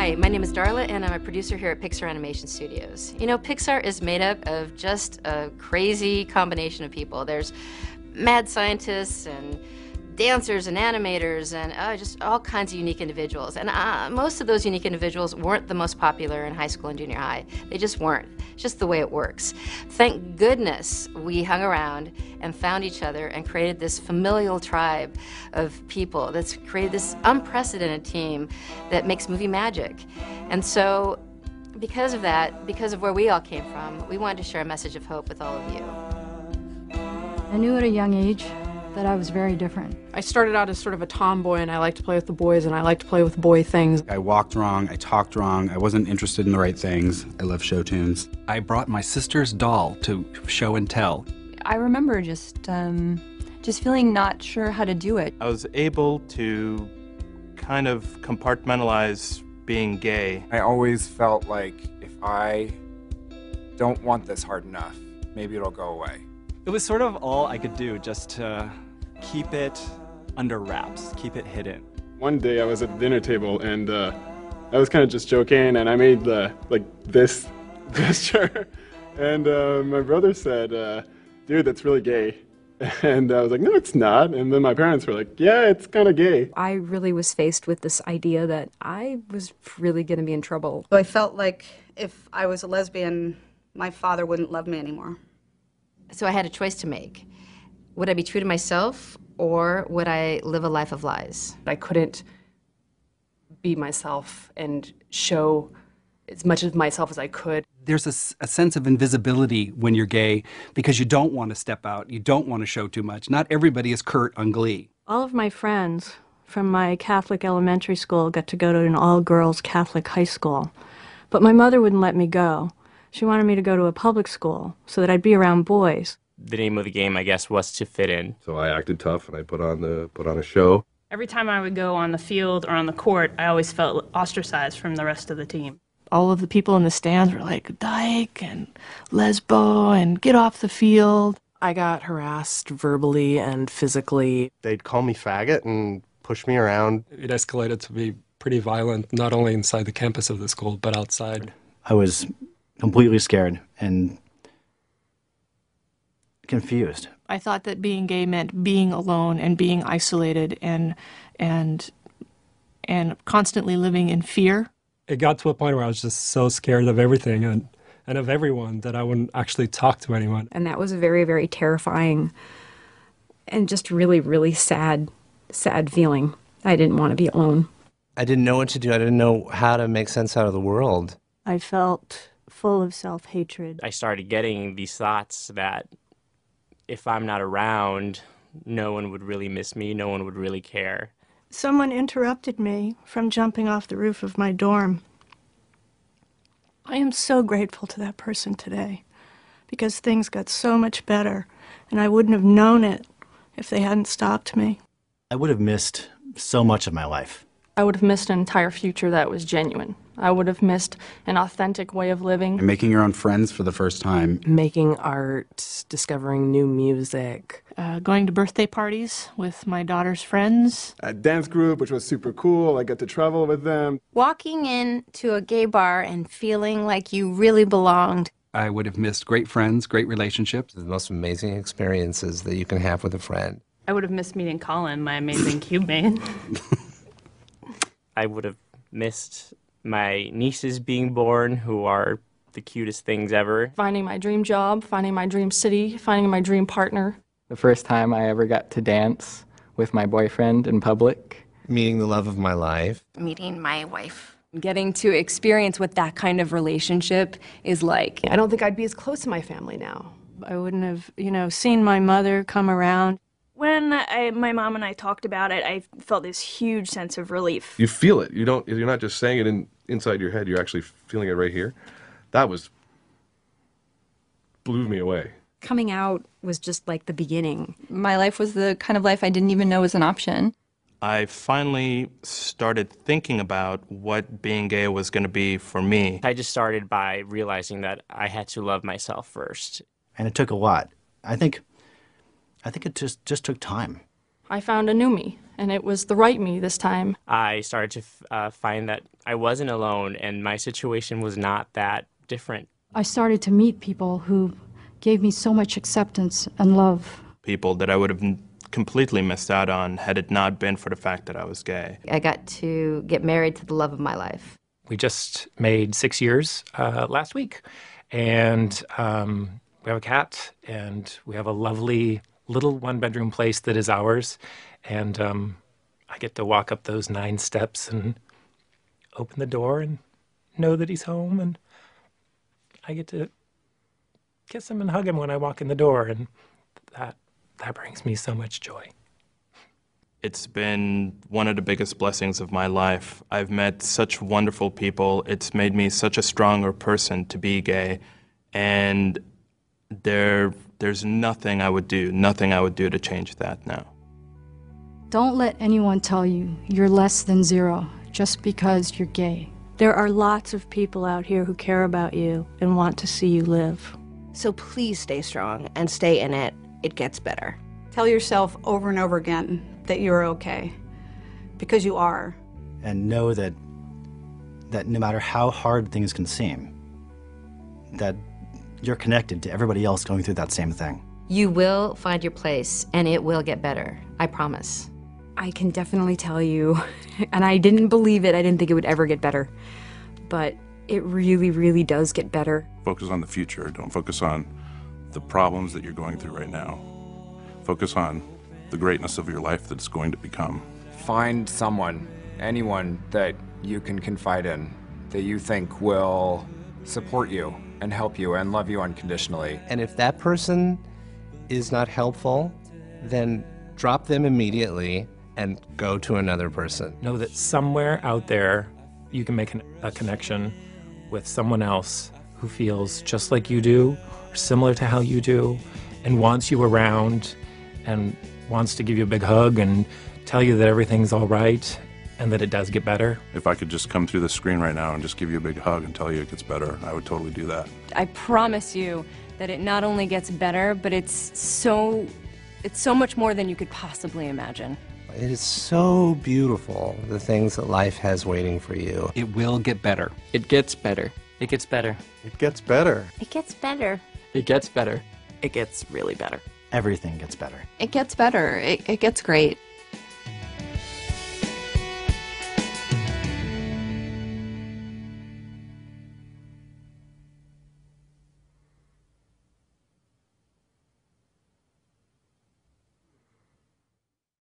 Hi, my name is Darla, and I'm a producer here at Pixar Animation Studios. You know, Pixar is made up of just a crazy combination of people. There's mad scientists and dancers and animators and just all kinds of unique individuals. And most of those unique individuals weren't the most popular in high school and junior high. They just weren't. It's just the way it works. Thank goodness we hung around and found each other and created this familial tribe of people that's created this unprecedented team that makes movie magic. And so because of that, because of where we all came from, we wanted to share a message of hope with all of you. I knew at a young age that I was very different. I started out as sort of a tomboy, and I liked to play with the boys, and I liked to play with boy things. I walked wrong, I talked wrong, I wasn't interested in the right things. I love show tunes. I brought my sister's doll to show and tell. I remember just feeling not sure how to do it. I was able to kind of compartmentalize being gay. I always felt like if I don't want this hard enough, maybe it'll go away. It was sort of all I could do just to keep it under wraps, keep it hidden. One day I was at the dinner table and I was kind of just joking and I made this gesture and my brother said, dude, that's really gay. And I was like, no, it's not. And then my parents were like, yeah, it's kind of gay. I really was faced with this idea that I was really going to be in trouble. So I felt like if I was a lesbian, my father wouldn't love me anymore. So I had a choice to make. Would I be true to myself, or would I live a life of lies? I couldn't be myself and show as much of myself as I could. There's a sense of invisibility when you're gay because you don't want to step out, you don't want to show too much. Not everybody is Kurt on Glee. All of my friends from my Catholic elementary school got to go to an all-girls Catholic high school, but my mother wouldn't let me go. She wanted me to go to a public school so that I'd be around boys. The name of the game, I guess, was to fit in. So I acted tough and I put on a show. Every time I would go on the field or on the court, I always felt ostracized from the rest of the team. All of the people in the stands were like, dyke and lesbo and get off the field. I got harassed verbally and physically. They'd call me faggot and push me around. It escalated to be pretty violent, not only inside the campus of the school, but outside. I was completely scared and confused. I thought that being gay meant being alone and being isolated and constantly living in fear. It got to a point where I was just so scared of everything and of everyone that I wouldn't actually talk to anyone. And that was a very, very terrifying and just really, really sad feeling. I didn't want to be alone. I didn't know what to do. I didn't know how to make sense out of the world. I felt full of self-hatred. I started getting these thoughts that if I'm not around, no one would really miss me, no one would really care. Someone interrupted me from jumping off the roof of my dorm. I am so grateful to that person today because things got so much better and I wouldn't have known it if they hadn't stopped me. I would have missed so much of my life. I would have missed an entire future that was genuine. I would have missed an authentic way of living. And making your own friends for the first time. Making art, discovering new music. Going to birthday parties with my daughter's friends. A dance group, which was super cool. I got to travel with them. Walking into a gay bar and feeling like you really belonged. I would have missed great friends, great relationships. The most amazing experiences that you can have with a friend. I would have missed meeting Colin, my amazing cube mate. I would have missed my nieces being born, who are the cutest things ever. Finding my dream job, finding my dream city, finding my dream partner. The first time I ever got to dance with my boyfriend in public. Meeting the love of my life. Meeting my wife. Getting to experience what that kind of relationship is like. I don't think I'd be as close to my family now. I wouldn't have, seen my mother come around. When my mom and I talked about it, I felt this huge sense of relief. You feel it. You're not just saying it inside your head. You're actually feeling it right here. That blew me away. Coming out was just like the beginning. My life was the kind of life I didn't even know was an option. I finally started thinking about what being gay was going to be for me. I just started by realizing that I had to love myself first. And it took a lot. I think it just took time. I found a new me, and it was the right me this time. I started to find that I wasn't alone, and my situation was not that different. I started to meet people who gave me so much acceptance and love. People that I would have completely missed out on had it not been for the fact that I was gay. I got to get married to the love of my life. We just made 6 years last week, and we have a cat, and we have a lovely little one-bedroom place that is ours, and I get to walk up those 9 steps and open the door and know that he's home, and I get to kiss him and hug him when I walk in the door, and that brings me so much joy. It's been one of the biggest blessings of my life. I've met such wonderful people. It's made me such a stronger person to be gay, and there's nothing I would do to change that now. Don't let anyone tell you you're less than zero just because you're gay. There are lots of people out here who care about you and want to see you live. So please stay strong and stay in it. It gets better. Tell yourself over and over again that you're okay, because you are. And know that no matter how hard things can seem, that you're connected to everybody else going through that same thing. You will find your place, and it will get better. I promise. I can definitely tell you, and I didn't believe it, I didn't think it would ever get better, but it really, really does get better. Focus on the future. Don't focus on the problems that you're going through right now. Focus on the greatness of your life that's going to become. Find someone, anyone that you can confide in, that you think will support you and help you and love you unconditionally. And if that person is not helpful, then drop them immediately and go to another person. Know that somewhere out there you can make a connection with someone else who feels just like you do, or similar to how you do, and wants you around, and wants to give you a big hug and tell you that everything's all right and that it does get better. If I could just come through the screen right now and just give you a big hug and tell you it gets better, I would totally do that. I promise you that it not only gets better, but it's so much more than you could possibly imagine. It is so beautiful, the things that life has waiting for you. It will get better. It gets better. It gets better. It gets better. It gets better. It gets better. It gets really better. Everything gets better. It gets better. It gets great.